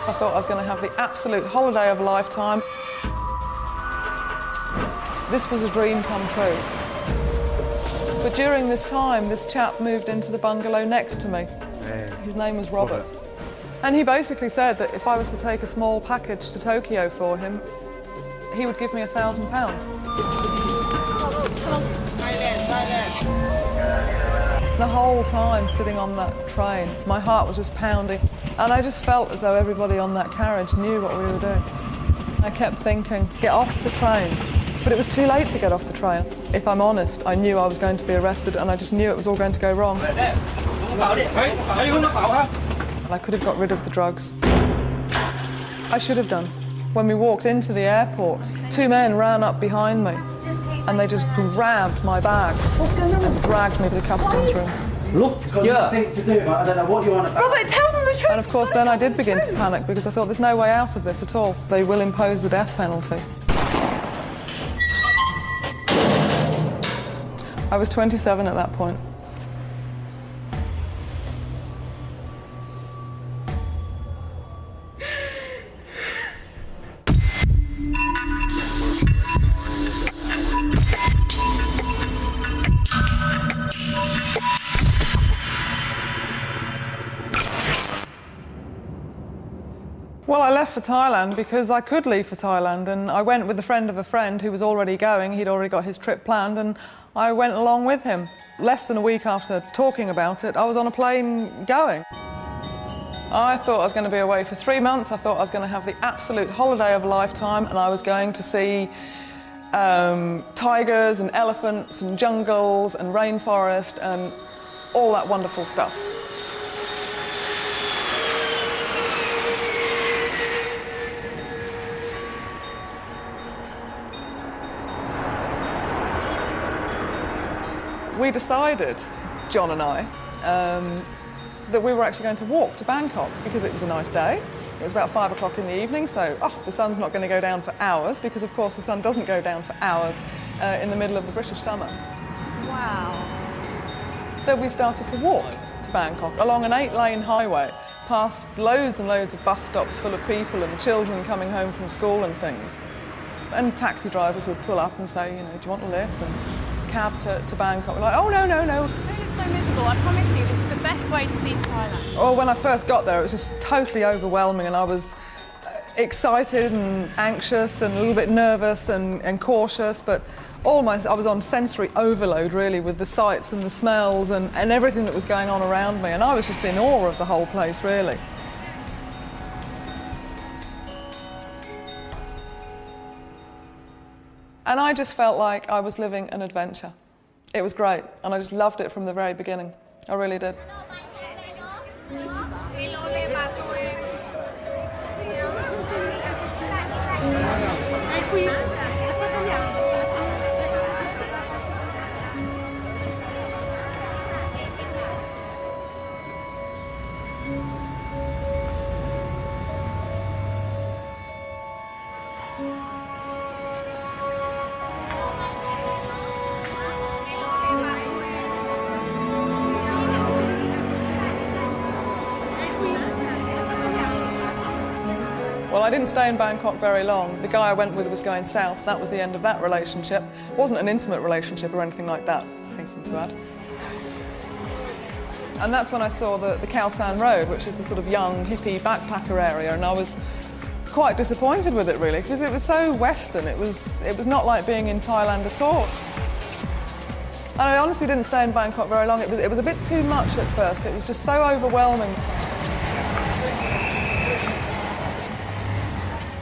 I thought I was going to have the absolute holiday of a lifetime. This was a dream come true. But during this time, this chap moved into the bungalow next to me. His name was Robert. And he basically said that if I was to take a small package to Tokyo for him, he would give me £1,000. The whole time sitting on that train, my heart was just pounding. And I just felt as though everybody on that carriage knew what we were doing. I kept thinking, get off the train. But it was too late to get off the train. If I'm honest, I knew I was going to be arrested and I just knew it was all going to go wrong. And I could have got rid of the drugs. I should have done. When we walked into the airport, two men ran up behind me and they just grabbed my bag and dragged me to the customs room. Look, you've got nothing to do. I don't know what you want about. Robert, tell them the truth. And of course, then I did begin to panic because I thought there's no way out of this at all. They will impose the death penalty. I was 27 at that point. Well, I left for Thailand because I could leave for Thailand, and I went with a friend of a friend who was already going. He'd already got his trip planned, and I went along with him. Less than a week after talking about it, I was on a plane going. I thought I was going to be away for 3 months. I thought I was going to have the absolute holiday of a lifetime, and I was going to see tigers and elephants and jungles and rainforest and all that wonderful stuff. We decided, John and I, that we were actually going to walk to Bangkok because it was a nice day. It was about 5 o'clock in the evening, so the sun's not going to go down for hours because, of course, the sun doesn't go down for hours in the middle of the British summer. Wow. So we started to walk to Bangkok along an 8-lane highway, past loads and loads of bus stops full of people and children coming home from school and things. And taxi drivers would pull up and say, you know, do you want a lift? And cab to Bangkok. We're like, oh, no, no, no. They look so miserable. I promise you, this is the best way to see Thailand. Well, when I first got there, it was just totally overwhelming, and I was excited and anxious and a little bit nervous and cautious, but almost I was on sensory overload, really, with the sights and the smells and everything that was going on around me, and I was just in awe of the whole place, really. And I just felt like I was living an adventure. It was great, and I just loved it from the very beginning. I really did. Well, I didn't stay in Bangkok very long. The guy I went with was going south, so that was the end of that relationship. It wasn't an intimate relationship or anything like that, I hasten to add. And that's when I saw the Khao San Road, which is the sort of young, hippie backpacker area, and I was quite disappointed with it, really, because it was so Western. It was not like being in Thailand at all. And I honestly didn't stay in Bangkok very long. It was a bit too much at first. It was just so overwhelming.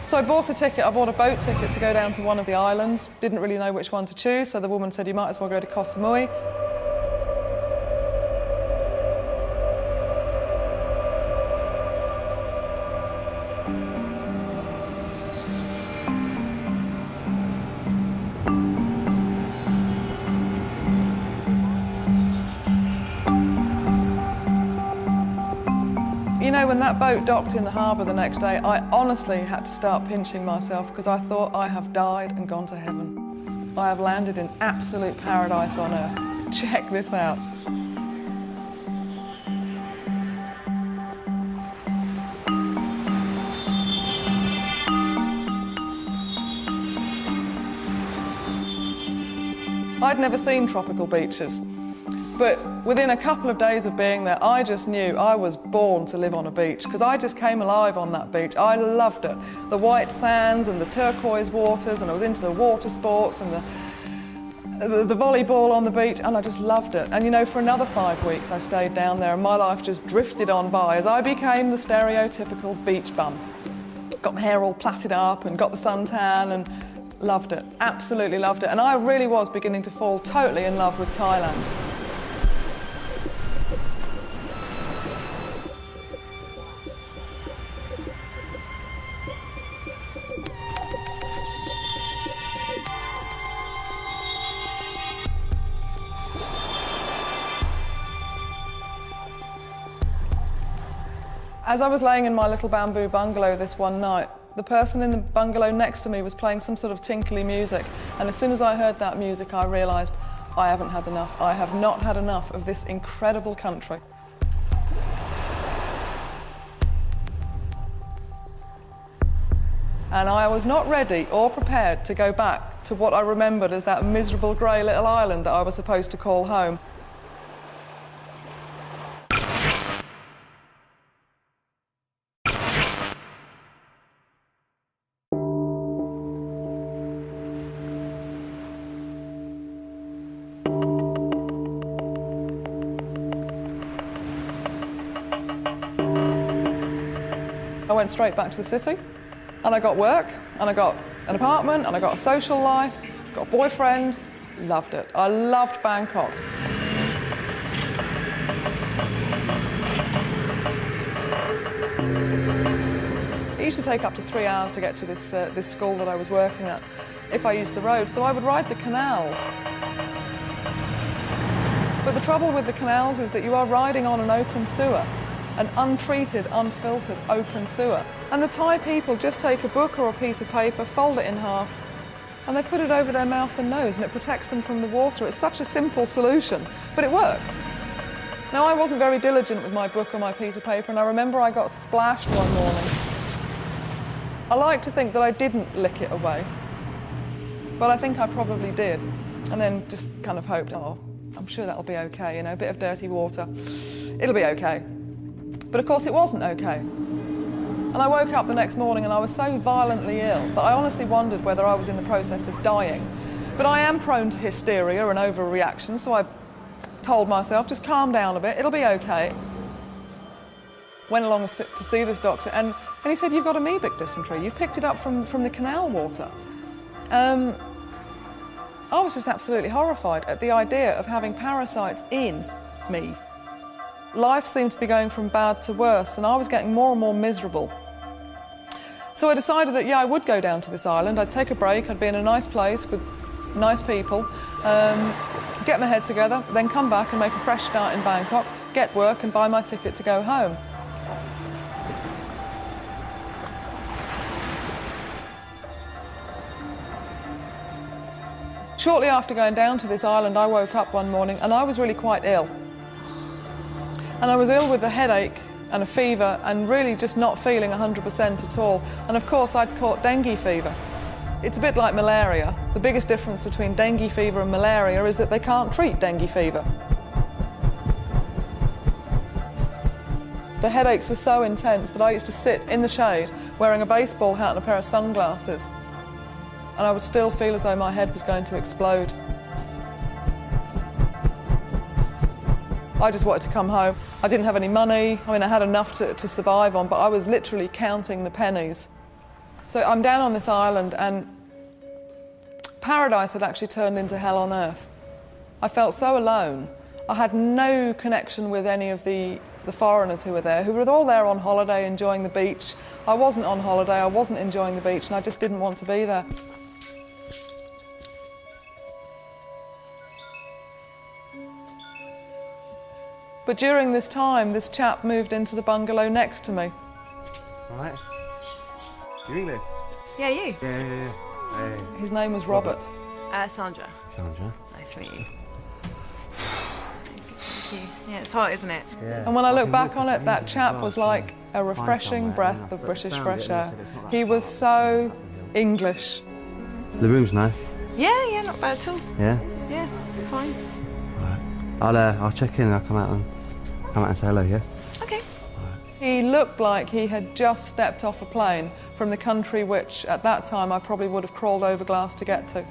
So I bought a ticket. I bought a boat ticket to go down to one of the islands. Didn't really know which one to choose, so the woman said, you might as well go to Koh Samui. You know, when that boat docked in the harbour the next day, I honestly had to start pinching myself because I thought I have died and gone to heaven. I have landed in absolute paradise on earth. Check this out. I'd never seen tropical beaches. But within a couple of days of being there, I just knew I was born to live on a beach, because I just came alive on that beach. I loved it. The white sands and the turquoise waters, and I was into the water sports and the volleyball on the beach, and I just loved it. And you know, for another 5 weeks I stayed down there, and my life just drifted on by as I became the stereotypical beach bum. Got my hair all plaited up and got the suntan and loved it, absolutely loved it. And I really was beginning to fall totally in love with Thailand. As I was laying in my little bamboo bungalow this one night, the person in the bungalow next to me was playing some sort of tinkly music, and as soon as I heard that music I realised I haven't had enough. I have not had enough of this incredible country. And I was not ready or prepared to go back to what I remembered as that miserable grey little island that I was supposed to call home. I went straight back to the city, and I got work, and I got an apartment, and I got a social life, got a boyfriend. Loved it. I loved Bangkok. It used to take up to 3 hours to get to this school that I was working at if I used the road, so I would ride the canals. But the trouble with the canals is that you are riding on an open sewer, an untreated, unfiltered open sewer. And the Thai people just take a book or a piece of paper, fold it in half, and they put it over their mouth and nose, and it protects them from the water. It's such a simple solution, but it works. Now, I wasn't very diligent with my book or my piece of paper, and I remember I got splashed one morning. I like to think that I didn't lick it away, but I think I probably did, and then just kind of hoped, oh, I'm sure that'll be okay, you know, a bit of dirty water, it'll be okay. But of course it wasn't okay. And I woke up the next morning and I was so violently ill that I honestly wondered whether I was in the process of dying. But I am prone to hysteria and overreaction, so I told myself, just calm down a bit, it'll be okay. Went along to see this doctor, and he said, you've got amoebic dysentery, you've picked it up from the canal water. I was just absolutely horrified at the idea of having parasites in me. Life seemed to be going from bad to worse, and I was getting more and more miserable. So I decided that, yeah, I would go down to this island. I'd take a break, I'd be in a nice place with nice people, get my head together, then come back and make a fresh start in Bangkok, get work and buy my ticket to go home. Shortly after going down to this island, I woke up one morning and I was really quite ill. And I was ill with a headache and a fever and really just not feeling 100% at all. And of course I'd caught dengue fever. It's a bit like malaria. The biggest difference between dengue fever and malaria is that they can't treat dengue fever. The headaches were so intense that I used to sit in the shade wearing a baseball hat and a pair of sunglasses. And I would still feel as though my head was going to explode. I just wanted to come home. I didn't have any money. I mean, I had enough to survive on, but I was literally counting the pennies. So I'm down on this island, and paradise had actually turned into hell on earth. I felt so alone. I had no connection with any of the foreigners who were there, who were all there on holiday enjoying the beach. I wasn't on holiday, I wasn't enjoying the beach, and I just didn't want to be there. But during this time, this chap moved into the bungalow next to me. Right. Do you English? Yeah, you? Yeah. Hey. His name was Robert. Sandra. Sandra. Nice to meet you. Thank you. Yeah, it's hot, isn't it? Yeah. And when I look back on it, that chap was like a refreshing breath of British fresh air. He was so English. The room's nice. Yeah, not bad at all. Yeah? Yeah, fine. I'll check in and I'll come out and say hello, yeah? Okay. He looked like he had just stepped off a plane from the country which, at that time, I probably would have crawled over glass to get to.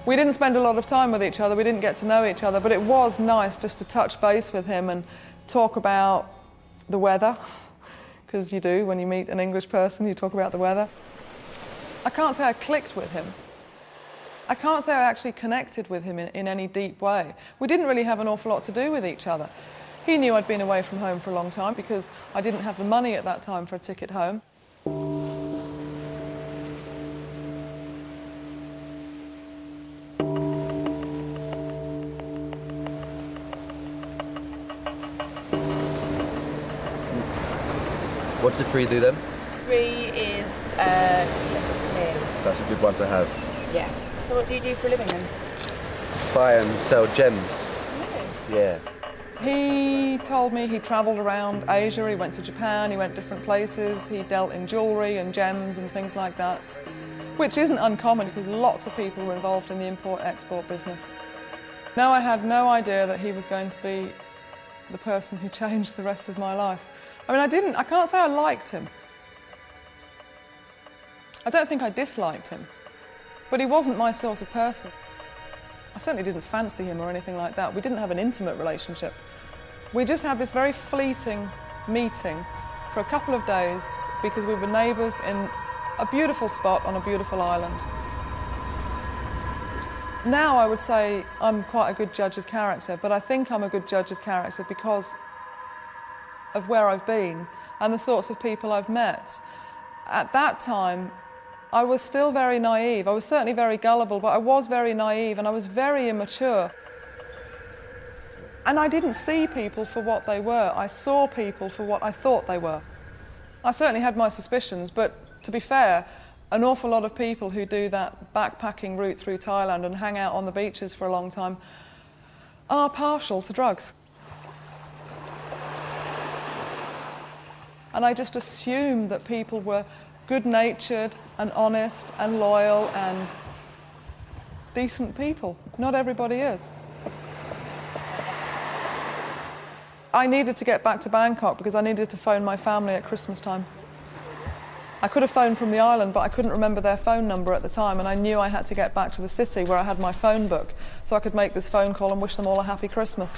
We didn't spend a lot of time with each other, we didn't get to know each other, but it was nice just to touch base with him and talk about the weather, because you do when you meet an English person, you talk about the weather. I can't say I clicked with him. I can't say I actually connected with him in any deep way. We didn't really have an awful lot to do with each other. He knew I'd been away from home for a long time because I didn't have the money at that time for a ticket home. What does 3 do then? 3 is clear. So that's a good one to have. Yeah. So what do you do for a living then? Buy and sell gems. Really? Yeah. He told me he travelled around Asia, he went to Japan, he went different places, he dealt in jewellery and gems and things like that, which isn't uncommon because lots of people were involved in the import-export business. No, I had no idea that he was going to be the person who changed the rest of my life. I mean, I can't say I liked him. I don't think I disliked him, but he wasn't my sort of person. I certainly didn't fancy him or anything like that. We didn't have an intimate relationship. We just had this very fleeting meeting for a couple of days because we were neighbours in a beautiful spot on a beautiful island. Now I would say I'm quite a good judge of character, but I think I'm a good judge of character because of where I've been and the sorts of people I've met. At that time, I was still very naive. I was certainly very gullible, but I was very naive and I was very immature. And I didn't see people for what they were. I saw people for what I thought they were. I certainly had my suspicions, but to be fair, an awful lot of people who do that backpacking route through Thailand and hang out on the beaches for a long time are partial to drugs. And I just assumed that people were good-natured and honest and loyal and decent people. Not everybody is. I needed to get back to Bangkok because I needed to phone my family at Christmas time. I could have phoned from the island, but I couldn't remember their phone number at the time, and I knew I had to get back to the city where I had my phone book so I could make this phone call and wish them all a happy Christmas.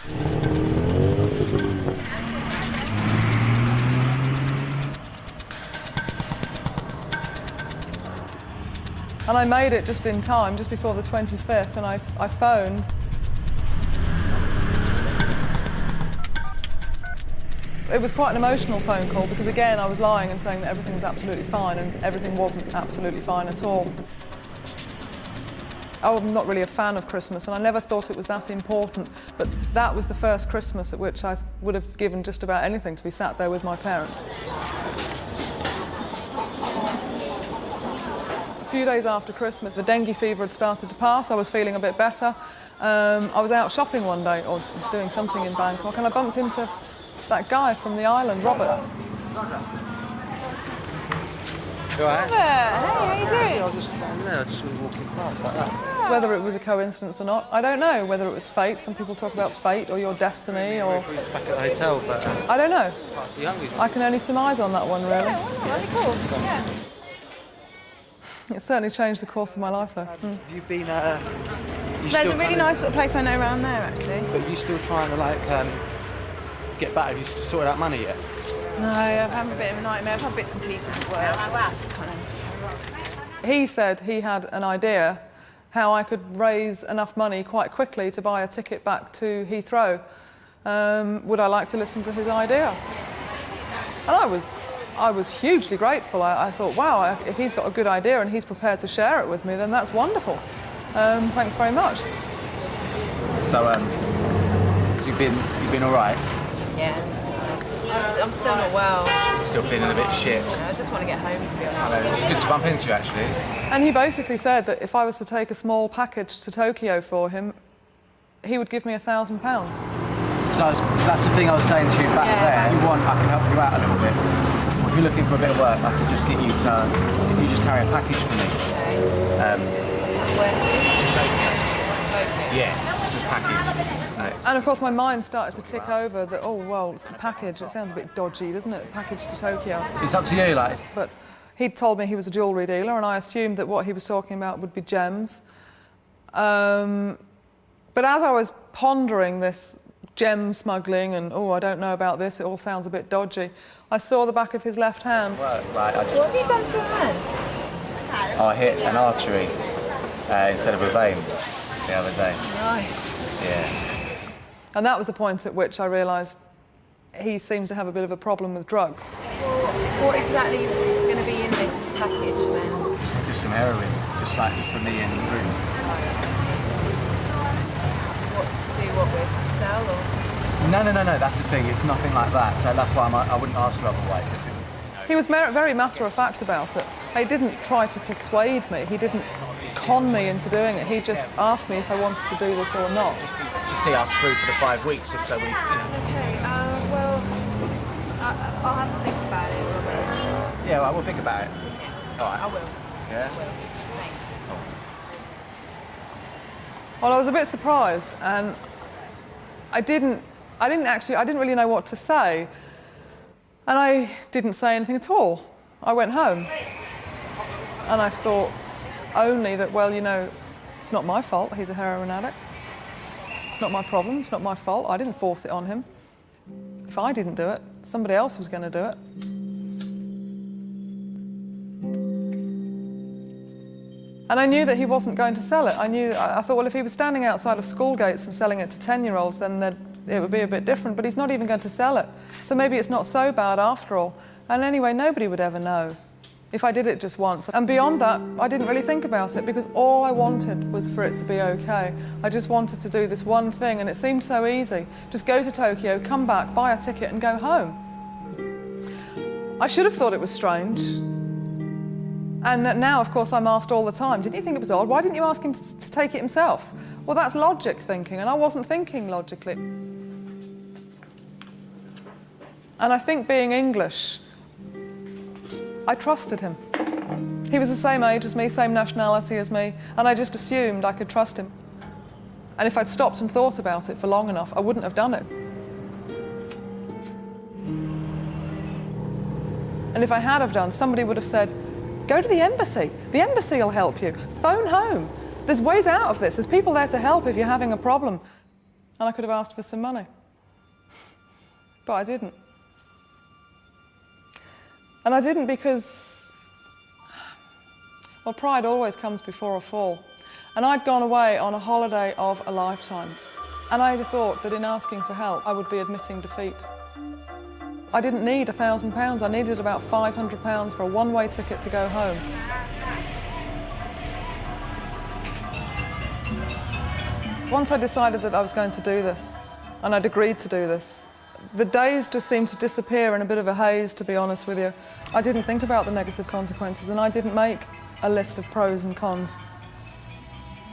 And I made it just in time, just before the 25th, and I phoned. It was quite an emotional phone call because, again, I was lying and saying that everything was absolutely fine, and everything wasn't absolutely fine at all. I'm not really a fan of Christmas, and I never thought it was that important, but that was the first Christmas at which I would have given just about anything to be sat there with my parents. A few days after Christmas, the dengue fever had started to pass. I was feeling a bit better. I was out shopping one day, or doing something in Bangkok, and I bumped into that guy from the island, Robert. You all right? Hey, how you doing? I was just standing there, I just was walking past like that. Whether it was a coincidence or not, I don't know. Whether it was fate, some people talk about fate or your destiny, or... Back at the hotel, but... I don't know. you hungry? I can only surmise on that one, really. Yeah, why not? That'd be cool. Yeah. It certainly changed the course of my life, though. Have you been... There's a really nice little place I know around there, actually. But you still trying to, like, get back? Have you sorted out money yet? No, I've had a bit of a nightmare. I've had bits and pieces of work. It's just kind of... He said he had an idea how I could raise enough money quite quickly to buy a ticket back to Heathrow. Would I like to listen to his idea? And I was hugely grateful. I thought, wow, if he's got a good idea and he's prepared to share it with me, then that's wonderful. Thanks very much. So, you've been all right? Yeah. I'm still not well. Still feeling a bit shit? I just want to get home, to be honest. It's good to bump into you, actually. And he basically said that if I was to take a small package to Tokyo for him, he would give me £1,000. That's the thing I was saying to you back there. If you want, I can help you out a little bit. If you're looking for a bit of work, I can just get you to, if you just carry a package for me. Where to? Yeah, it's just package. And of course my mind started to tick over that, oh well, it's a package, it sounds a bit dodgy, doesn't it? Package to Tokyo. It's up to you, like. But he'd told me he was a jewellery dealer and I assumed that what he was talking about would be gems. But as I was pondering this gem smuggling and, oh, I don't know about this, it all sounds a bit dodgy, I saw the back of his left hand. What What have you done to your hand? I hit an artery instead of a vein the other day. Nice. Yeah. And that was the point at which I realised he seems to have a bit of a problem with drugs. Well, what exactly is going to be in this package then? Just some heroin, just like for me in the room. What to do, what with? To sell or? No, that's the thing, it's nothing like that. So that's why I wouldn't ask you otherwise. He was very matter-of-fact about it. He didn't try to persuade me, he didn't con me into doing it, he just asked me if I wanted to do this or not. To see us through for the 5 weeks, just so we, Okay, well, I'll have to think about it, Robert. Yeah, well, we'll think about it. All right. I will. Yeah? I will. Thanks. Well, I was a bit surprised and I didn't really know what to say. And I didn't say anything at all. I went home. And I thought only that, well, you know, it's not my fault, he's a heroin addict. It's not my problem, it's not my fault, I didn't force it on him. If I didn't do it, somebody else was going to do it. And I knew that he wasn't going to sell it. I thought, well, if he was standing outside of school gates and selling it to 10-year-olds, then it would be a bit different, but he's not even going to sell it. So maybe it's not so bad after all. And anyway, nobody would ever know if I did it just once. And beyond that, I didn't really think about it because all I wanted was for it to be okay. I just wanted to do this one thing and it seemed so easy. Just go to Tokyo, come back, buy a ticket and go home. I should have thought it was strange. And now, of course, I'm asked all the time, didn't you think it was odd? Why didn't you ask him to take it himself? Well, that's logic thinking, and I wasn't thinking logically. And I think being English, I trusted him. He was the same age as me, same nationality as me, and I just assumed I could trust him. And if I'd stopped and thought about it for long enough, I wouldn't have done it. And if I had have done, somebody would have said, go to the embassy. The embassy will help you. Phone home. There's ways out of this. There's people there to help if you're having a problem. And I could have asked for some money. But I didn't. And I didn't because, well, pride always comes before a fall. And I'd gone away on a holiday of a lifetime. And I thought that in asking for help, I would be admitting defeat. I didn't need £1,000, I needed about £500 for a one-way ticket to go home. Once I decided that I was going to do this, and I'd agreed to do this, the days just seemed to disappear in a bit of a haze, to be honest with you. I didn't think about the negative consequences, and I didn't make a list of pros and cons.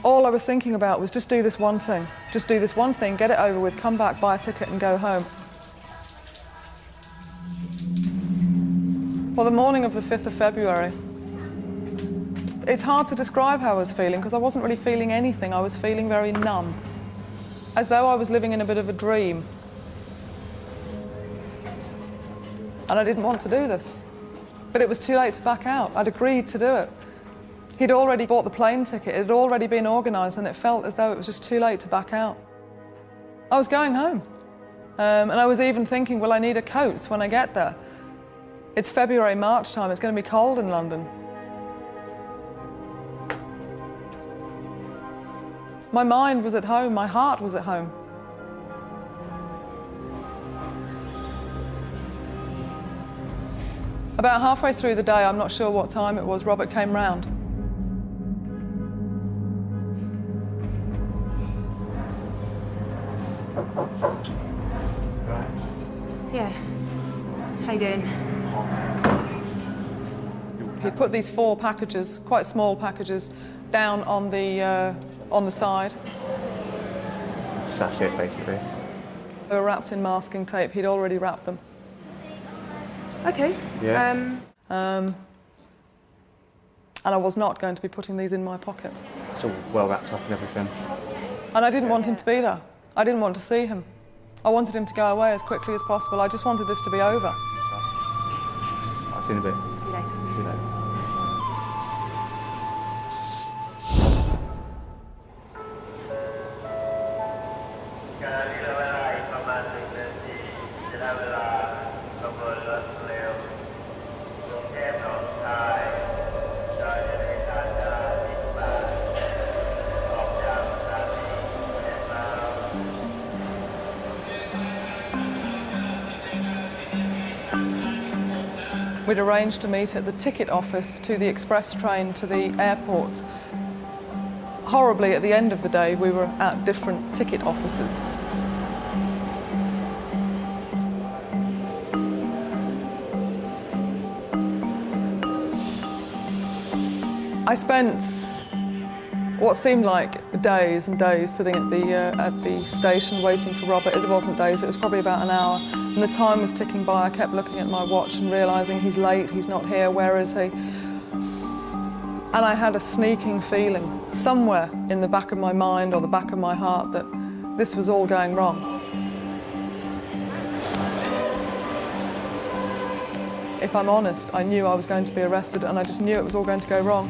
All I was thinking about was just do this one thing. Just do this one thing, get it over with, come back, buy a ticket and go home. Well, the morning of the 5th of February, it's hard to describe how I was feeling because I wasn't really feeling anything. I was feeling very numb, as though I was living in a bit of a dream. And I didn't want to do this. But it was too late to back out. I'd agreed to do it. He'd already bought the plane ticket, it had already been organised, and it felt as though it was just too late to back out. I was going home. And I was even thinking, well, I need a coat when I get there. It's February, March time, it's going to be cold in London. My mind was at home, my heart was at home. About halfway through the day, I'm not sure what time it was, Robert came round. Yeah. How you doing? He put these 4 packages, quite small packages, down on the side. That's it, basically. They were wrapped in masking tape. He'd already wrapped them. Okay. Yeah. And I was not going to be putting these in my pocket. It's all well wrapped up and everything. And I didn't want him to be there. I didn't want to see him. I wanted him to go away as quickly as possible. I just wanted this to be over. I'll see you in a bit. See you later. See you later. We'd arranged to meet at the ticket office to the express train to the airport. Horribly, at the end of the day, we were at different ticket offices. I spent what seemed like days and days sitting at the station waiting for Robert. It wasn't days, it was probably about an hour. And the time was ticking by. I kept looking at my watch and realising he's late, he's not here, where is he? And I had a sneaking feeling somewhere in the back of my mind or the back of my heart that this was all going wrong. If I'm honest, I knew I was going to be arrested and I just knew it was all going to go wrong.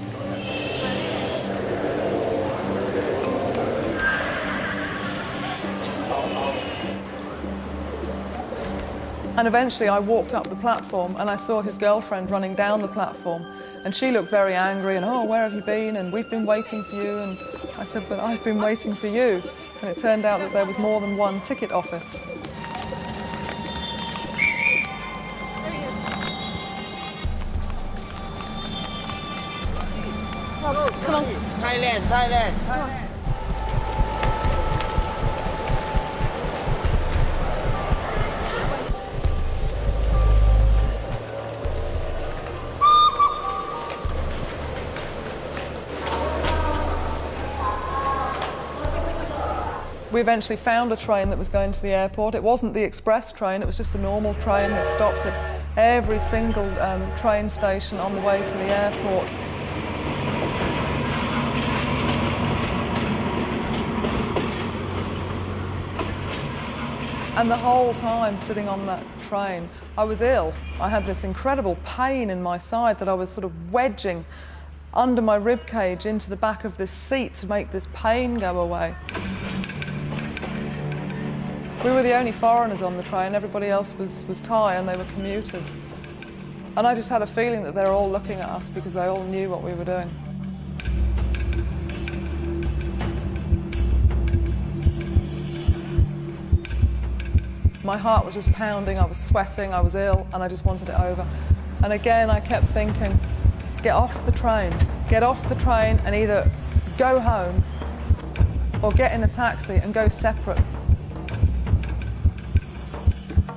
And eventually I walked up the platform and I saw his girlfriend running down the platform, and she looked very angry and, oh, where have you been? And we've been waiting for you. And I said, but I've been waiting for you. And it turned out that there was more than one ticket office. Come on. Thailand, Thailand, Thailand. We eventually found a train that was going to the airport. It wasn't the express train, it was just a normal train that stopped at every single train station on the way to the airport. And the whole time sitting on that train, I was ill. I had this incredible pain in my side that I was sort of wedging under my rib cage into the back of this seat to make this pain go away. We were the only foreigners on the train. Everybody else was Thai and they were commuters. And I just had a feeling that they were all looking at us because they all knew what we were doing. My heart was just pounding, I was sweating, I was ill, and I just wanted it over. And again, I kept thinking, get off the train and either go home or get in a taxi and go separate.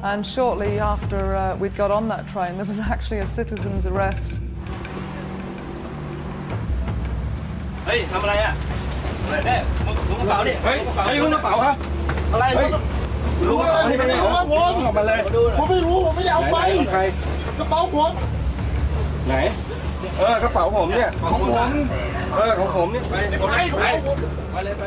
And shortly after we'd got on that train, there was actually a citizen's arrest. Hey, ทำอะไรอ่ะอะไรแน่ล้วงกระเป๋าดิเฮ้ยใครล้วงกระเป๋าฮะอะไรล้วงอะไรผมไม่รู้ว่าผมออกมาเลยผมไม่รู้ผมไม่ได้เอาไปใครกระเป๋าผมไหนกระเป๋าผมเนี่ยของผมของผมนี่ไปเลยไป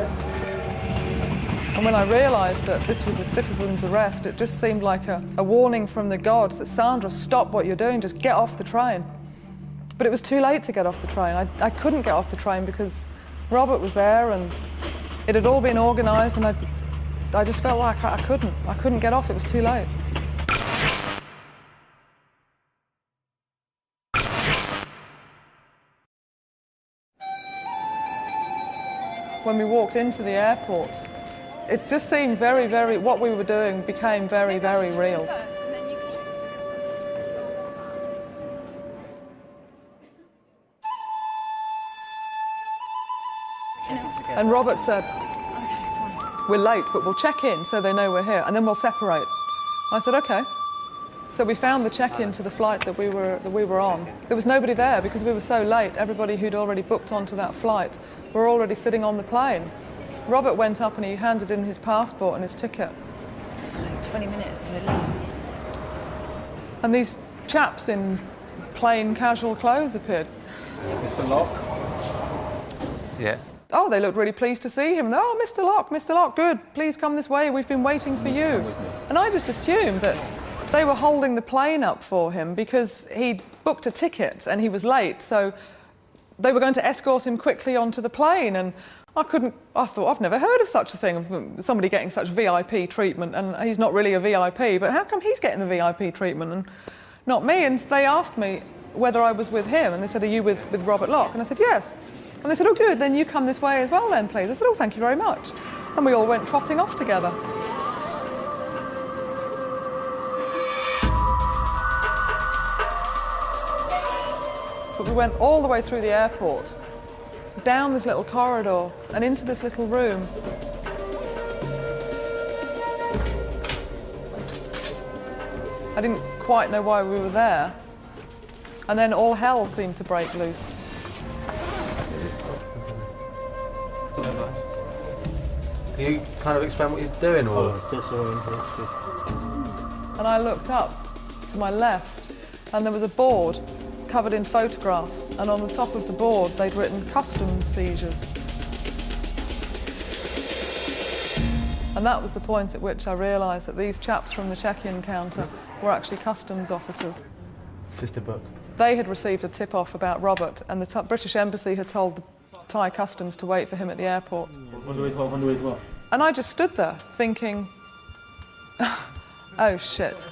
And when I realised that this was a citizen's arrest, it just seemed like a warning from the gods that, Sandra, stop what you're doing, just get off the train. But it was too late to get off the train. I couldn't get off the train because Robert was there and it had all been organised, and I just felt like I couldn't get off, it was too late. When we walked into the airport, it just seemed very, very, what we were doing became very, very real. And Robert said, we're late, but we'll check in so they know we're here, and then we'll separate. I said, okay. So we found the check-in to the flight that we were on. There was nobody there because we were so late. Everybody who'd already booked onto that flight were already sitting on the plane. Robert went up and he handed in his passport and his ticket. was like 20 minutes to leave. And these chaps in plain casual clothes appeared. Mr. Locke? Yeah. Oh, they looked really pleased to see him. Oh, Mr. Locke, good. Please come this way. We've been waiting for you. And I just assumed that they were holding the plane up for him because he'd booked a ticket and he was late. So they were going to escort him quickly onto the plane. And I thought, I've never heard of such a thing, of somebody getting such VIP treatment. And he's not really a VIP, but how come he's getting the VIP treatment and not me? And they asked me whether I was with him. And they said, are you with Robert Locke? And I said, yes. And they said, oh, good, then you come this way as well then, please. I said, oh, thank you very much. And we all went trotting off together. But we went all the way through the airport, down this little corridor, and into this little room. I didn't quite know why we were there. And then all hell seemed to break loose. Can you kind of explain what you're doing, or? And I looked up to my left, and there was a board covered in photographs, and on the top of the board they'd written customs seizures. And that was the point at which I realised that these chaps from the check-in counter were actually customs officers. Just a book. They had received a tip-off about Robert, and the British Embassy had told the Thai customs to wait for him at the airport. And I just stood there thinking, oh shit,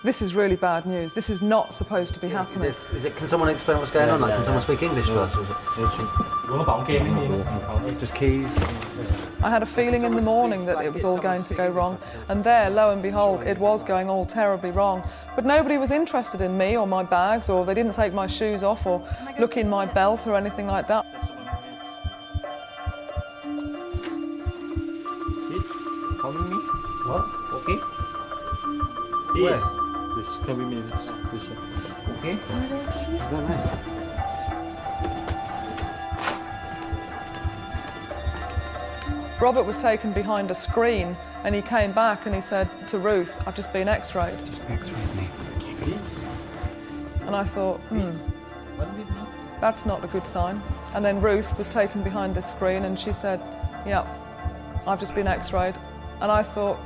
this is really bad news. This is not supposed to be happening. Can someone explain what's going on? Like, can someone speak English to us? Just keys? I had a feeling in the morning that it was all going to go wrong, and there, lo and behold, it was going all terribly wrong. But nobody was interested in me or my bags, or they didn't take my shoes off or look in my belt or anything like that. Calling me? What? Okay. Where? This can be me. This okay. I don't know. Robert was taken behind a screen, and he came back and he said to Ruth, I've just been x-rayed. Just x-rayed me. And I thought, that's not a good sign. And then Ruth was taken behind the screen and she said, yeah, I've just been x-rayed. And I thought,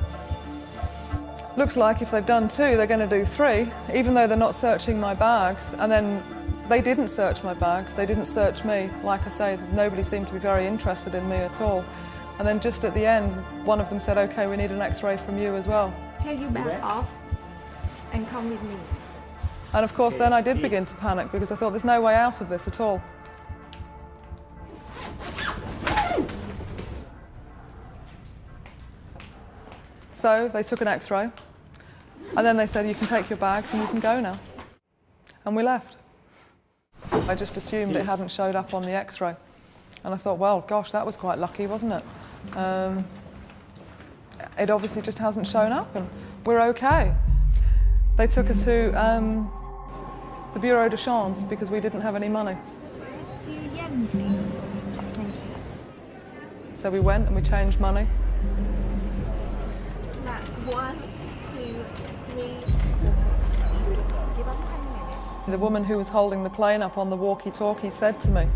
looks like if they've done 2, they're going to do 3, even though they're not searching my bags. And then they didn't search my bags, they didn't search me. Like I say, nobody seemed to be very interested in me at all. And then just at the end, one of them said, okay, we need an x-ray from you as well. Take your bag off and come with me. And of course, then I did begin to panic because I thought there's no way out of this at all. So they took an x-ray, and then they said, you can take your bags and you can go now. And we left. I just assumed it hadn't showed up on the x-ray. And I thought, well, gosh, that was quite lucky, wasn't it? It obviously just hasn't shown up, and we're okay. They took us to the Bureau de Change because we didn't have any money. So we went and we changed money. That's 1, 2, 3, 4. The woman who was holding the plane up on the walkie-talkie said to me,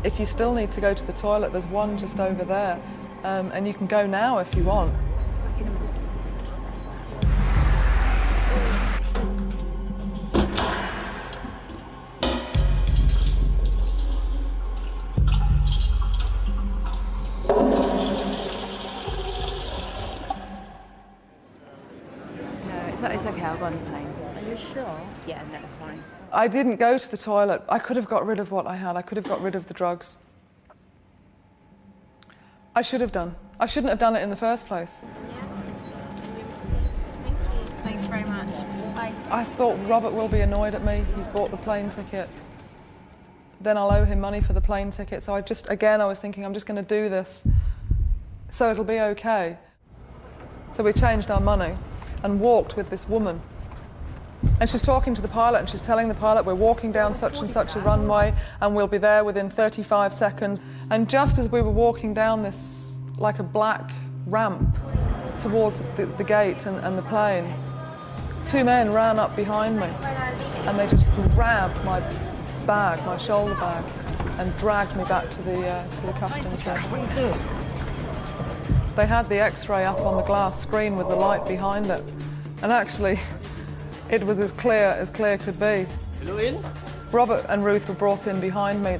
if you still need to go to the toilet, there's one just over there, and you can go now if you want. It's okay, I'll go on the plane. Are you sure? Yeah, that's fine. I didn't go to the toilet. I could have got rid of what I had. I could have got rid of the drugs. I should have done. I shouldn't have done it in the first place. Thanks very much. Bye. I thought Robert will be annoyed at me. He's bought the plane ticket. Then I'll owe him money for the plane ticket. So I was thinking, I'm just going to do this so it'll be okay. So we changed our money and walked with this woman. And she's talking to the pilot and she's telling the pilot, we're walking down such and such a runway and we'll be there within 35 seconds. And just as we were walking down this, like a black ramp, towards the gate and the plane, two men ran up behind me and they just grabbed my bag, my shoulder bag, and dragged me back to the customs shed. What are you doing? They had the X-ray up on the glass screen with the light behind it, and actually it was as clear could be. Robert and Ruth were brought in behind me.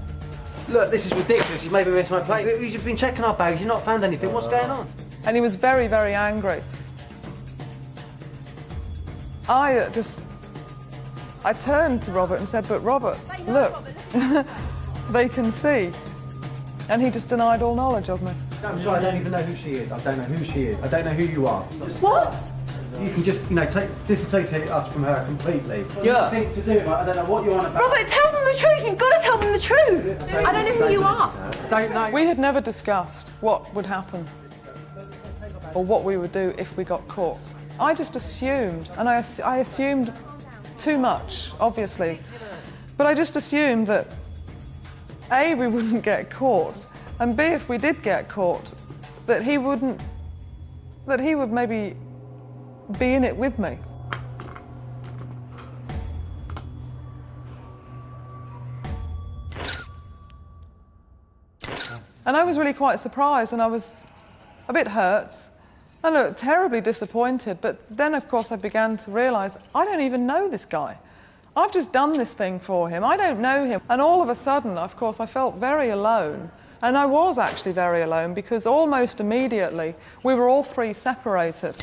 Look, this is ridiculous. You've made me miss my plane. You've been checking our bags. You've not found anything. What's going on? And he was very, very angry. I turned to Robert and said, "But Robert, look, they can see." And he just denied all knowledge of me. I'm sorry, I don't even know who she is. I don't know who she is. I don't know who you are. What? You can just, disassociate us from her completely. Yeah. Think to do, I don't know what you want about. Robert, tell them the truth. You've got to tell them the truth. I don't know who you are. Don't know. We had never discussed what would happen or what we would do if we got caught. I just assumed, and I assumed too much, obviously, but I just assumed that A, we wouldn't get caught, and B, if we did get caught, that he would maybe be in it with me. And I was really quite surprised, and I was a bit hurt and terribly disappointed. But then, of course, I began to realise I don't even know this guy. I've just done this thing for him. I don't know him. And all of a sudden, of course, I felt very alone. And I was actually very alone because almost immediately we were all three separated.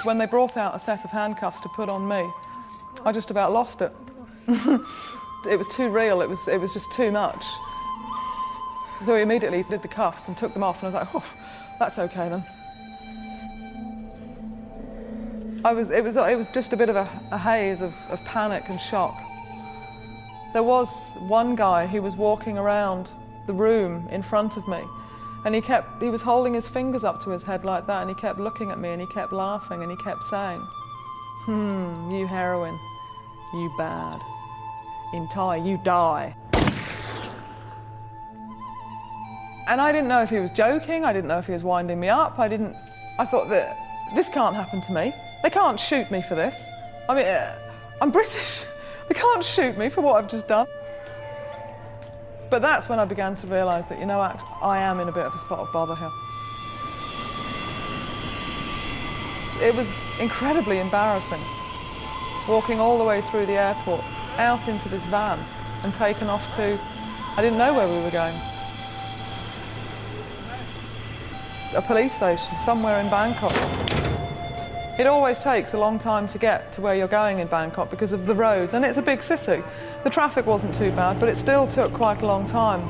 When they brought out a set of handcuffs to put on me, I just about lost it. It was too real, it was just too much. So we immediately did the cuffs and took them off, and I was like, oh, that's okay then. It was just a bit of a haze of panic and shock. There was one guy who was walking around the room in front of me, and he was holding his fingers up to his head like that, and he kept looking at me, and he kept laughing, and he kept saying, you heroin, you bad. In Thai, you die. And I didn't know if he was joking, I didn't know if he was winding me up, I thought that this can't happen to me. They can't shoot me for this. I mean, I'm British. They can't shoot me for what I've just done. But that's when I began to realise that, I am in a bit of a spot of bother here. It was incredibly embarrassing, walking all the way through the airport, out into this van and taken off to, I didn't know where we were going. A police station somewhere in Bangkok. It always takes a long time to get to where you're going in Bangkok because of the roads, and it's a big city. The traffic wasn't too bad, but it still took quite a long time.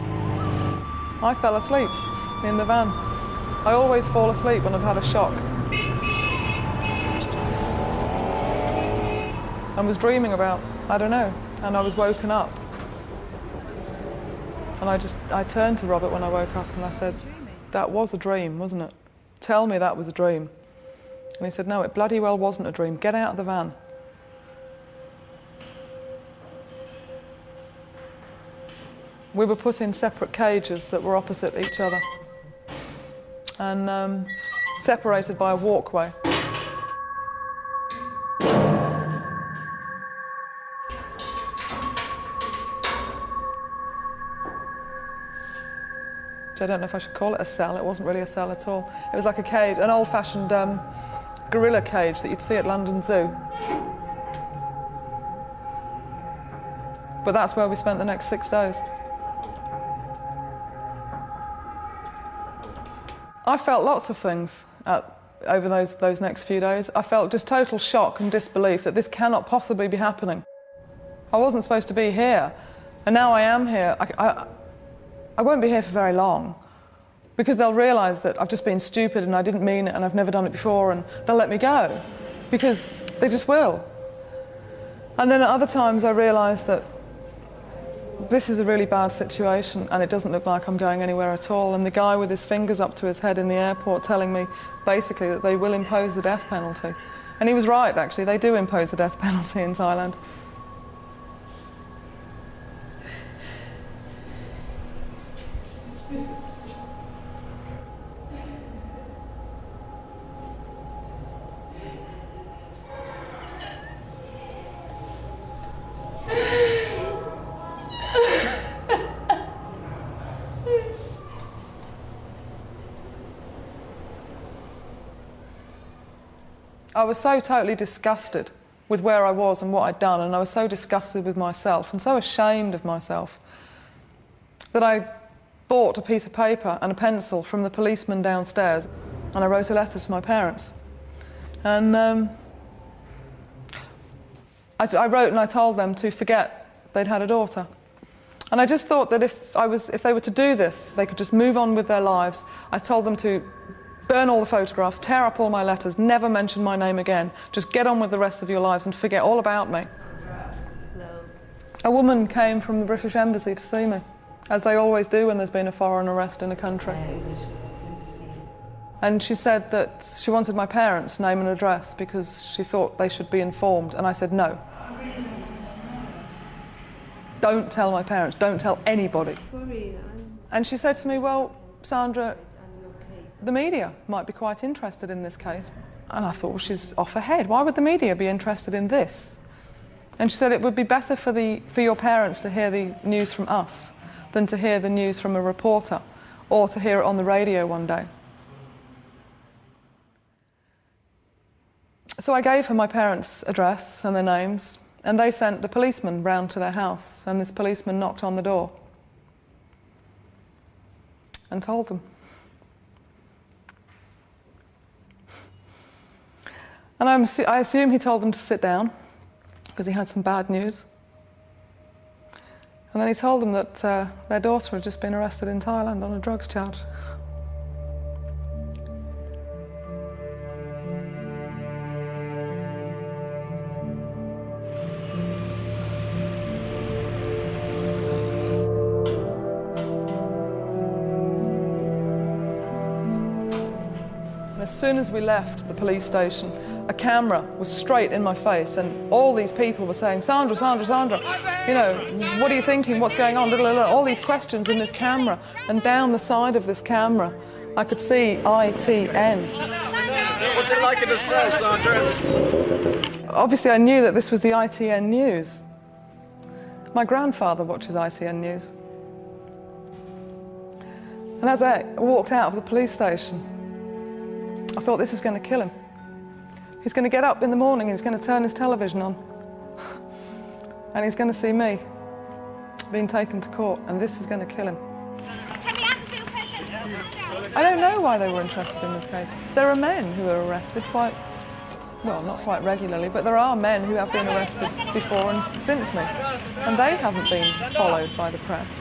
I fell asleep in the van. I always fall asleep when I've had a shock. I was dreaming about, I don't know, and I was woken up. And I turned to Robert when I woke up and I said, that was a dream, wasn't it? Tell me that was a dream. And he said, no, it bloody well wasn't a dream. Get out of the van. We were put in separate cages that were opposite each other and separated by a walkway. I don't know if I should call it a cell. It wasn't really a cell at all. It was like a cage, an old-fashioned gorilla cage that you'd see at London Zoo. But that's where we spent the next 6 days. I felt lots of things over those next few days. I felt just total shock and disbelief that this cannot possibly be happening. I wasn't supposed to be here, and now I am here. I won't be here for very long because they'll realise that I've just been stupid and I didn't mean it and I've never done it before, and they'll let me go because they just will. And then at other times I realise that this is a really bad situation and it doesn't look like I'm going anywhere at all, and the guy with his fingers up to his head in the airport telling me basically that they will impose the death penalty. And he was right, actually, they do impose the death penalty in Thailand. I was so totally disgusted with where I was and what I'd done, and I was so disgusted with myself and so ashamed of myself that I bought a piece of paper and a pencil from the policeman downstairs, and I wrote a letter to my parents. And I wrote and I told them to forget they'd had a daughter. And I just thought that if they were to do this, they could just move on with their lives. I told them to burn all the photographs, tear up all my letters, never mention my name again. Just get on with the rest of your lives and forget all about me. A woman came from the British Embassy to see me, as they always do when there's been a foreign arrest in a country. And she said that she wanted my parents' name and address because she thought they should be informed. And I said, no. Don't tell my parents, don't tell anybody. And she said to me, well, Sandra, the media might be quite interested in this case. And I thought, well, she's off her head. Why would the media be interested in this? And she said it would be better for your parents to hear the news from us than to hear the news from a reporter or to hear it on the radio one day. So I gave her my parents' address and their names, and they sent the policeman round to their house, and this policeman knocked on the door and told them. And I assume he told them to sit down because he had some bad news. And then he told them that their daughter had just been arrested in Thailand on a drugs charge. As soon as we left the police station, a camera was straight in my face, and all these people were saying, Sandra, Sandra, Sandra, you know, what are you thinking, what's going on, all these questions in this camera. And down the side of this camera, I could see ITN. What's it like in the cell, Sandra? Obviously, I knew that this was the ITN news. My grandfather watches ITN news. And as I walked out of the police station, I thought, this is going to kill him. He's going to get up in the morning, he's going to turn his television on, and he's going to see me being taken to court, and this is going to kill him. I don't know why they were interested in this case. There are men who are arrested quite, well, not quite regularly, but there are men who have been arrested before and since me, and they haven't been followed by the press.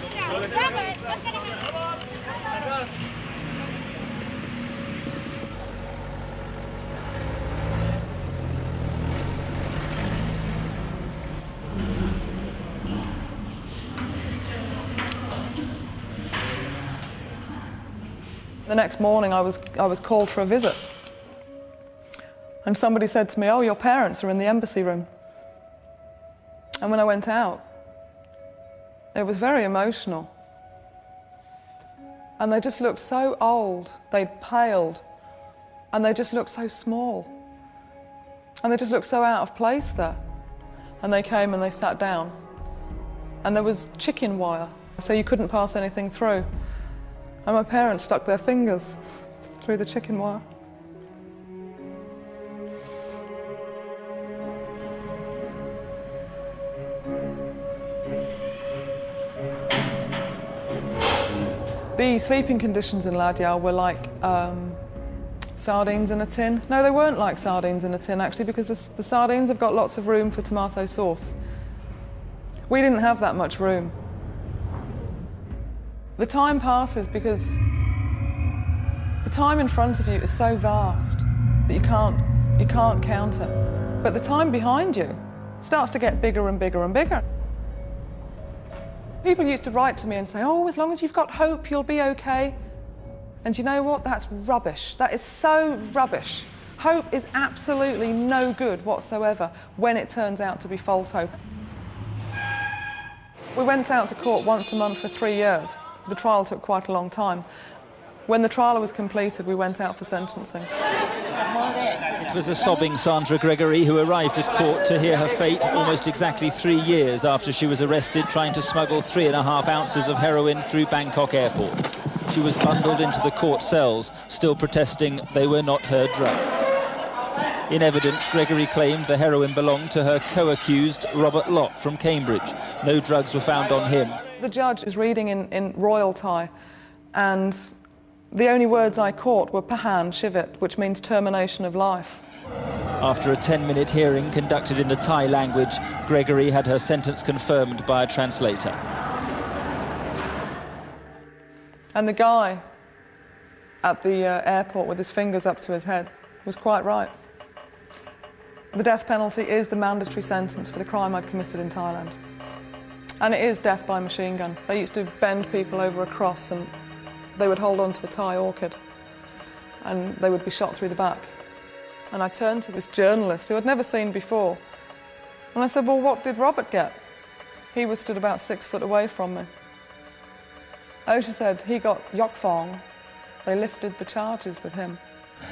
The next morning I was called for a visit, and somebody said to me, oh, your parents are in the embassy room. And when I went out, it was very emotional, and they just looked so old, they'd paled, and they just looked so small, and they just looked so out of place there. And they came and they sat down, and there was chicken wire, so you couldn't pass anything through. And my parents stuck their fingers through the chicken wire. The sleeping conditions in Ladyao were like sardines in a tin. No, they weren't like sardines in a tin, actually, because the sardines have got lots of room for tomato sauce. We didn't have that much room. The time passes because the time in front of you is so vast that you can't count it. But the time behind you starts to get bigger and bigger and bigger. People used to write to me and say, oh, as long as you've got hope, you'll be okay. And you know what? That's rubbish. That is so rubbish. Hope is absolutely no good whatsoever when it turns out to be false hope. We went out to court once a month for 3 years. The trial took quite a long time. When the trial was completed, we went out for sentencing. It was a sobbing Sandra Gregory who arrived at court to hear her fate almost exactly 3 years after she was arrested trying to smuggle 3.5 ounces of heroin through Bangkok airport. She was bundled into the court cells, still protesting they were not her drugs. In evidence, Gregory claimed the heroin belonged to her co-accused Robert Lott from Cambridge. No drugs were found on him. The judge is reading in Royal Thai, and the only words I caught were Pahan Shivit, which means termination of life. After a 10-minute hearing conducted in the Thai language, Gregory had her sentence confirmed by a translator. And the guy at the airport with his fingers up to his head was quite right. The death penalty is the mandatory sentence for the crime I'd committed in Thailand. And it is death by machine gun. They used to bend people over a cross and they would hold on to a Thai orchid and they would be shot through the back. And I turned to this journalist who I'd never seen before and I said, well, what did Robert get? He was stood about 6 foot away from me. Oh, she said, he got yok fong. They lifted the charges with him.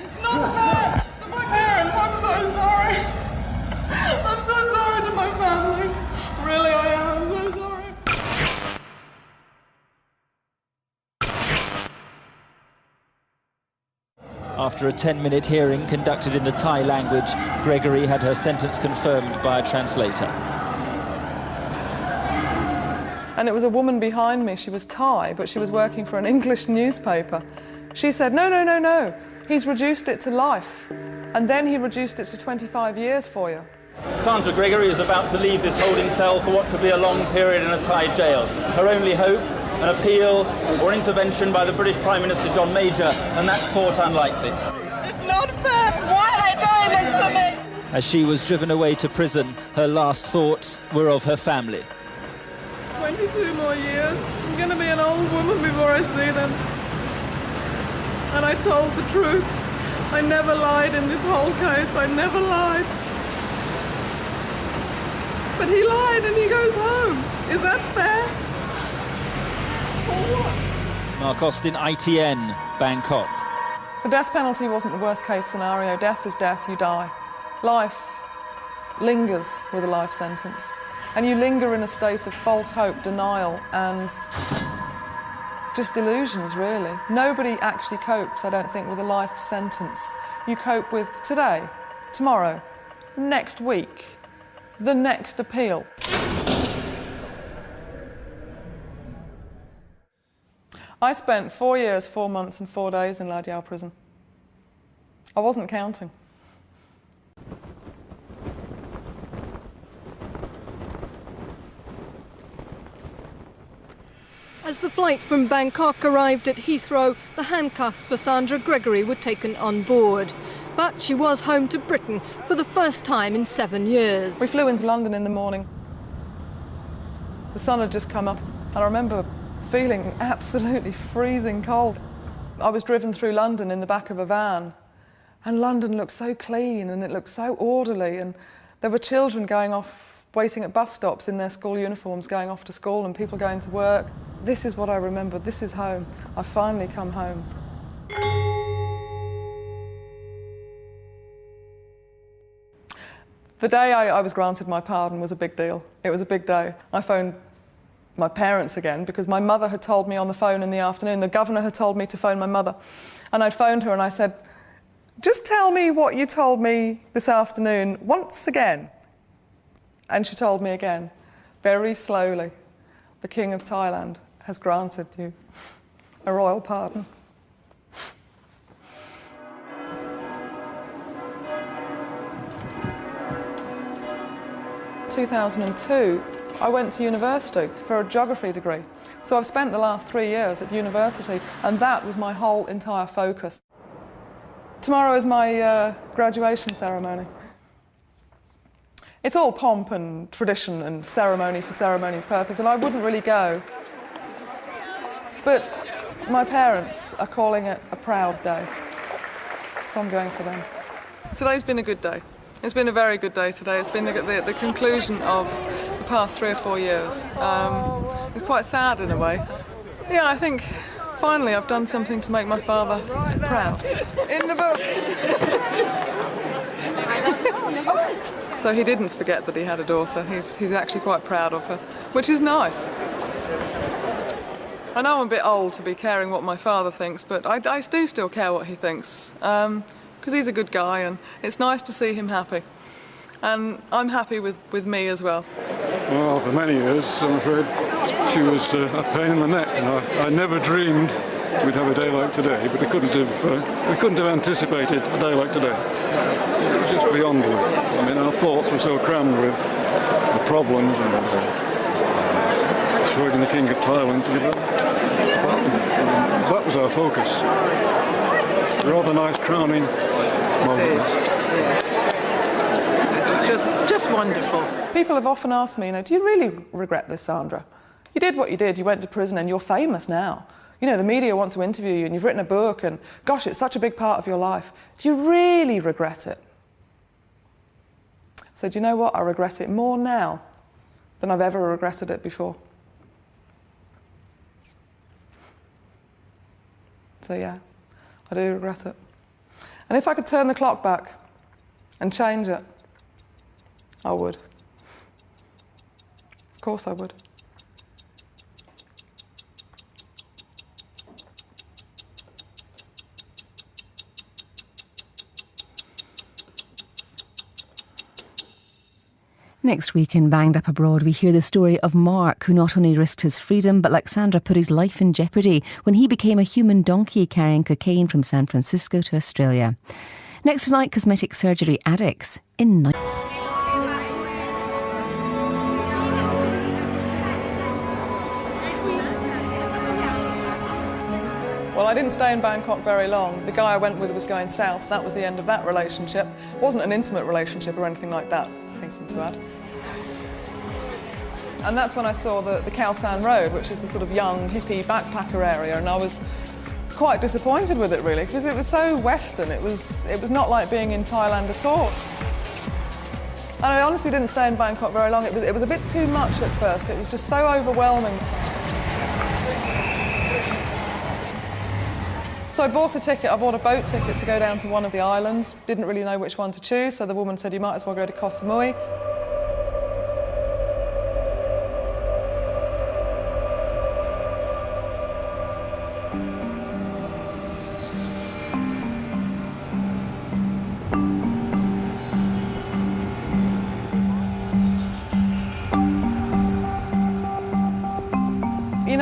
It's not fair to my parents. I'm so sorry. I'm so sorry to my family. Really, I am. I'm so sorry. After a 10-minute hearing conducted in the Thai language, Gregory had her sentence confirmed by a translator. And it was a woman behind me. She was Thai, but she was working for an English newspaper. She said, no, no, no, no. He's reduced it to life, and then he reduced it to 25 years for you. Sandra Gregory is about to leave this holding cell for what could be a long period in a Thai jail. Her only hope, an appeal or intervention by the British Prime Minister John Major, and that's thought unlikely. It's not fair. Why are they doing this to me? As she was driven away to prison, her last thoughts were of her family. 22 more years. I'm going to be an old woman before I see them. And I told the truth. I never lied in this whole case. I never lied. But he lied and he goes home. Is that fair? For what? Mark Austin, ITN, Bangkok. The death penalty wasn't the worst case scenario. Death is death, you die. Life lingers with a life sentence. And you linger in a state of false hope, denial, and just illusions, really. Nobody actually copes, I don't think, with a life sentence. You cope with today, tomorrow, next week, the next appeal. I spent 4 years, 4 months and 4 days in La Diao prison. I wasn't counting. As the flight from Bangkok arrived at Heathrow, the handcuffs for Sandra Gregory were taken on board. But she was home to Britain for the first time in 7 years. We flew into London in the morning. The sun had just come up, and I remember feeling absolutely freezing cold. I was driven through London in the back of a van, and London looked so clean and it looked so orderly, and there were children going off, waiting at bus stops in their school uniforms, going off to school, and people going to work. This is what I remember. This is home. I've finally come home. The day I was granted my pardon was a big deal. It was a big day. I phoned my parents again because my mother had told me on the phone in the afternoon, the governor had told me to phone my mother. And I phoned her and I said, just tell me what you told me this afternoon once again. And she told me again, very slowly, the King of Thailand has granted you a royal pardon. In 2002, I went to university for a geography degree. So I've spent the last 3 years at university, and that was my whole entire focus. Tomorrow is my graduation ceremony. It's all pomp and tradition and ceremony for ceremony's purpose, and I wouldn't really go. But my parents are calling it a proud day, so I'm going for them. Today's been a good day. It's been a very good day today. It's been the conclusion of the past 3 or 4 years. It's quite sad in a way. Yeah, I think finally I've done something to make my father proud. In the book! So he didn't forget that he had a daughter. He's actually quite proud of her, which is nice. I know I'm a bit old to be caring what my father thinks, but I do still care what he thinks. because he's a good guy and it's nice to see him happy. And I'm happy with me as well. Well, for many years, I'm afraid, she was a pain in the neck. And I never dreamed we'd have a day like today, but we couldn't have anticipated a day like today. It was just beyond belief. I mean, our thoughts were so crammed with the problems and persuading the King of Thailand to give up. That was our focus. Rather nice crowning moment. It is, yes. It's just wonderful. People have often asked me, do you really regret this, Sandra? You did what you did, you went to prison and you're famous now. The media want to interview you and you've written a book and, gosh, it's such a big part of your life. Do you really regret it? So do you know what? I regret it more now than I've ever regretted it before. So yeah, I do regret it. And if I could turn the clock back and change it, I would. Of course I would. Next week in Banged Up Abroad, we hear the story of Mark, who not only risked his freedom, but like Sandra, put his life in jeopardy when he became a human donkey carrying cocaine from San Francisco to Australia. Next tonight, cosmetic surgery addicts in Well, I didn't stay in Bangkok very long. The guy I went with was going south, so that was the end of that relationship. It wasn't an intimate relationship or anything like that, I hasten to add. And that's when I saw the Khao San Road, which is the sort of young, hippie backpacker area, and I was quite disappointed with it, really, because it was so Western. It was not like being in Thailand at all. And I honestly didn't stay in Bangkok very long. It was a bit too much at first. It was just so overwhelming. So I bought a ticket. I bought a boat ticket to go down to one of the islands. Didn't really know which one to choose, so the woman said, you might as well go to Koh Samui.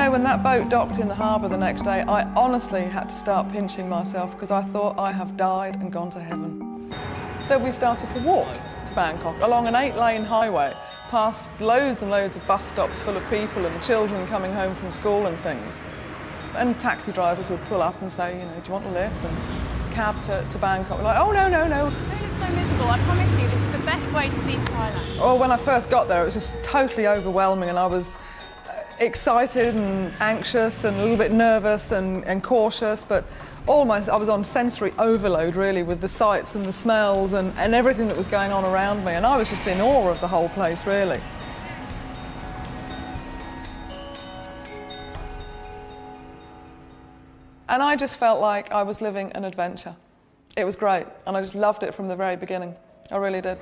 When that boat docked in the harbour the next day, I honestly had to start pinching myself because I thought I have died and gone to heaven. So we started to walk to Bangkok along an 8-lane highway, past loads and loads of bus stops full of people and children coming home from school and things. And taxi drivers would pull up and say, do you want a lift? And cab to Bangkok. We're like, oh, no, no, no. They look so miserable. I promise you, this is the best way to see Thailand. Well, when I first got there, it was just totally overwhelming, and I was excited and anxious and a little bit nervous and cautious, but almost I was on sensory overload, really, with the sights and the smells and everything that was going on around me, and I was just in awe of the whole place, really. And I just felt like I was living an adventure. It was great, and I just loved it from the very beginning. I really did.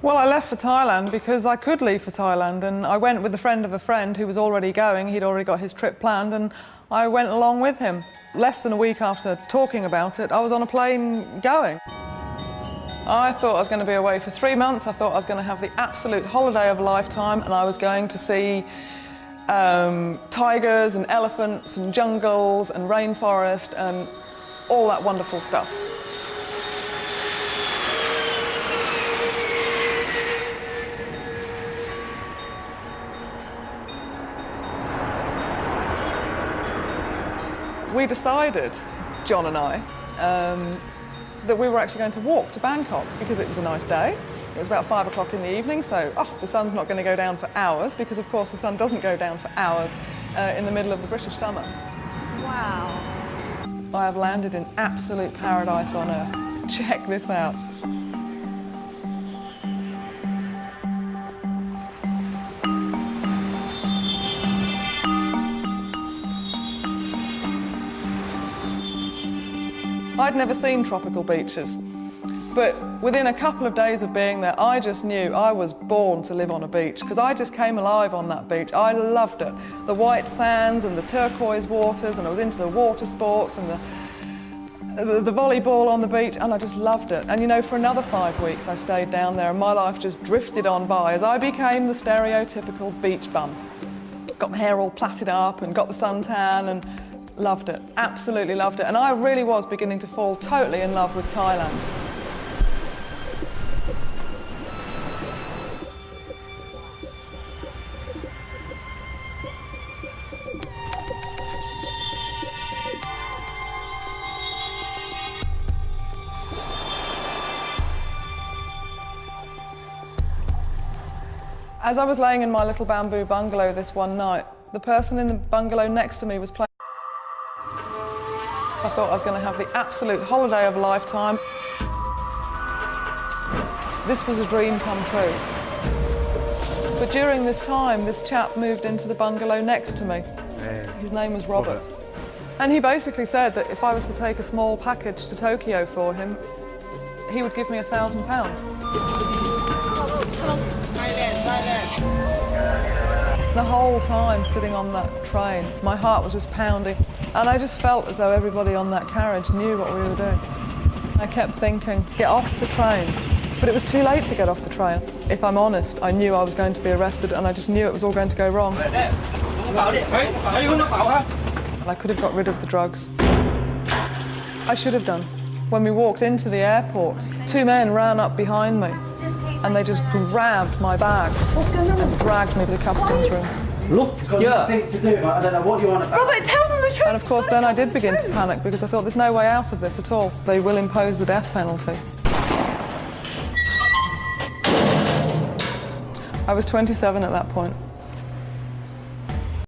Well, I left for Thailand because I could leave for Thailand, and I went with a friend of a friend who was already going. He'd already got his trip planned, and I went along with him. Less than a week after talking about it, I was on a plane going. I thought I was going to be away for 3 months. I thought I was going to have the absolute holiday of a lifetime, and I was going to see tigers and elephants and jungles and rainforest and all that wonderful stuff. We decided, John and I, that we were actually going to walk to Bangkok because it was a nice day. It was about 5 o'clock in the evening, so the sun's not going to go down for hours, because of course the sun doesn't go down for hours in the middle of the British summer. Wow. I have landed in absolute paradise on earth. Check this out. I'd never seen tropical beaches, but within a couple of days of being there, I just knew I was born to live on a beach, because I just came alive on that beach. I loved it. The white sands and the turquoise waters, and I was into the water sports and the volleyball on the beach, and I just loved it. And you know, for another 5 weeks I stayed down there, and my life just drifted on by as I became the stereotypical beach bum. Got my hair all plaited up and got the suntan and loved it, absolutely loved it. And I really was beginning to fall totally in love with Thailand. As I was laying in my little bamboo bungalow this one night, the person in the bungalow next to me was playing. I thought I was going to have the absolute holiday of a lifetime. This was a dream come true. But during this time, this chap moved into the bungalow next to me. His name was Robert. And he basically said that if I was to take a small package to Tokyo for him, he would give me £1,000. The whole time sitting on that train, my heart was just pounding, and I just felt as though everybody on that carriage knew what we were doing. I kept thinking, get off the train. But it was too late to get off the train. If I'm honest, I knew I was going to be arrested, and I just knew it was all going to go wrong. I could have got rid of the drugs. I should have done. When we walked into the airport, 2 men ran up behind me, and they just grabbed my bag and dragged me to the customs room. Look, you've got nothing to do. I don't know what you want about. Robert, tell them the truth. And of course, then I did begin to panic, because I thought there's no way out of this at all. They will impose the death penalty. I was 27 at that point.